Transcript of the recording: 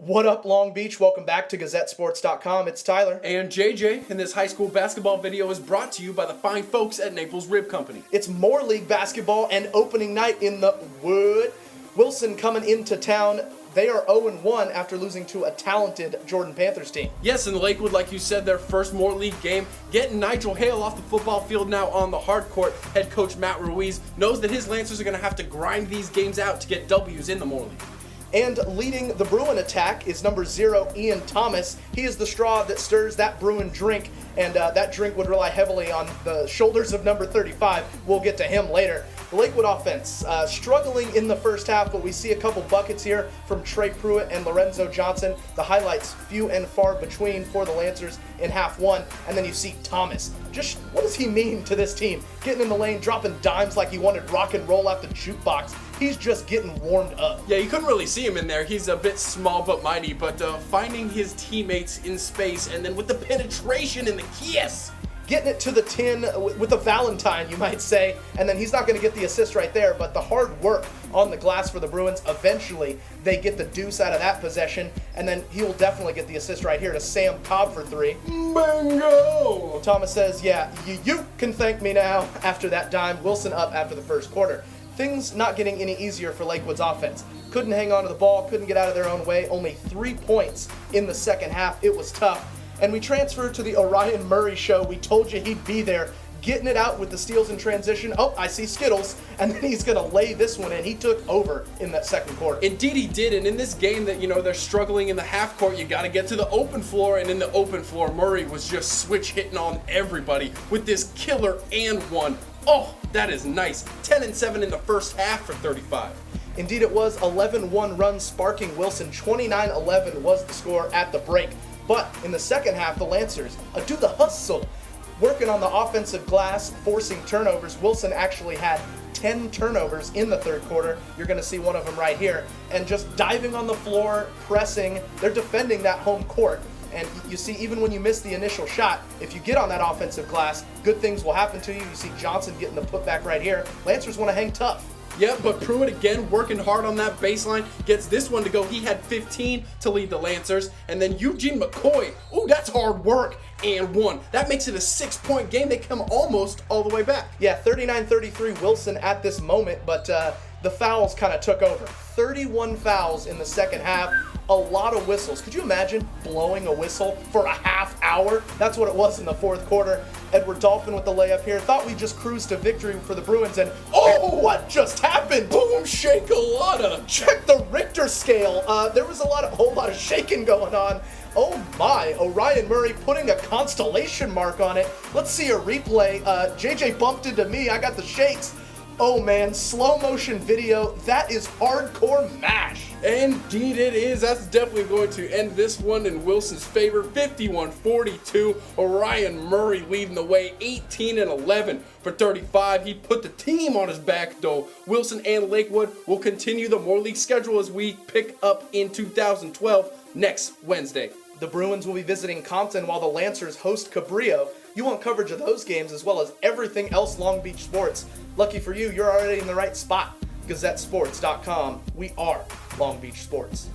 What up, Long Beach? Welcome back to GazetteSports.com. It's Tyler. And JJ, and this high school basketball video is brought to you by the fine folks at Naples Rib Company. It's more league basketball and opening night in the Wood. Wilson coming into town. They are 0-1 after losing to a talented Jordan Panthers team. Yes, in Lakewood, like you said, their first Moore League game. Getting Nigel Hale off the football field now on the hard court. Head coach Matt Ruiz knows that his Lancers are going to have to grind these games out to get W's in the Moore League. And leading the Bruin attack is number 0, Ian Thomas. He is the straw that stirs that Bruin drink, and that drink would rely heavily on the shoulders of number 35. We'll get to him later. The Lakewood offense struggling in the first half, but we see a couple buckets here from Trey Pruitt and Lorenzo Johnson. The highlights few and far between for the Lancers in half one. And then you see Thomas. Just what does he mean to this team? Getting in the lane, dropping dimes like he wanted rock and roll out the jukebox. He's just getting warmed up. Yeah, you couldn't really see him in there. He's a bit small but mighty, but finding his teammates in space and then with the penetration and the kiss. Getting it to the tin with a Valentine, you might say, and then he's not going to get the assist right there, but the hard work on the glass for the Bruins, eventually they get the deuce out of that possession, and then he will definitely get the assist right here to Sam Cobb for 3. Bingo! Thomas says, yeah, you can thank me now after that dime. Wilson up after the first quarter. Things not getting any easier for Lakewood's offense. Couldn't hang on to the ball, couldn't get out of their own way, only 3 points in the second half. It was tough. And we transfer to the Orion Murray show. We told you he'd be there, getting it out with the steals in transition. Oh, I see Skittles, and then he's going to lay this one in. He took over in that second quarter. Indeed he did, and in this game that, they're struggling in the half court, you got to get to the open floor, and in the open floor, Murray was just switch hitting on everybody with this killer and one. Oh, that is nice. 10-7 in the first half for 35. Indeed it was. 11-1 run sparking Wilson. 29-11 was the score at the break. But in the second half, the Lancers do the hustle. Working on the offensive glass, forcing turnovers. Wilson actually had 10 turnovers in the third quarter. You're going to see one of them right here. And just diving on the floor, pressing. They're defending that home court. And you see, even when you miss the initial shot, if you get on that offensive glass, good things will happen to you. You see Johnson getting the putback right here. Lancers want to hang tough. Yeah, but Pruitt again working hard on that baseline, gets this one to go. He had 15 to lead the Lancers, and then Eugene McCoy, ooh, that's hard work, and 1. That makes it a 6-point game. They come almost all the way back. Yeah, 39-33 Wilson at this moment, but the fouls kind of took over. 31 fouls in the second half. A lot of whistles. Could you imagine blowing a whistle for a half hour? That's what it was in the fourth quarter. Edward Dolphin with the layup here. Thought we just cruised to victory for the Bruins, and oh, what just happened? Boom shakalada. Check the Richter scale. There was a whole lot of shaking going on. Oh my, Orion Murray putting a constellation mark on it. Let's see a replay. JJ bumped into me. I got the shakes. Oh man, slow motion video. That is hardcore mash. Indeed it is. That's definitely going to end this one in Wilson's favor. 51-42. Orion Murray leading the way. 18-11 for 35. He put the team on his back though. Wilson and Lakewood will continue the Moore League schedule as we pick up in 2012 next Wednesday. The Bruins will be visiting Compton while the Lancers host Cabrillo. You want coverage of those games as well as everything else Long Beach sports. Lucky for you, you're already in the right spot. GazetteSports.com. We are Long Beach Sports.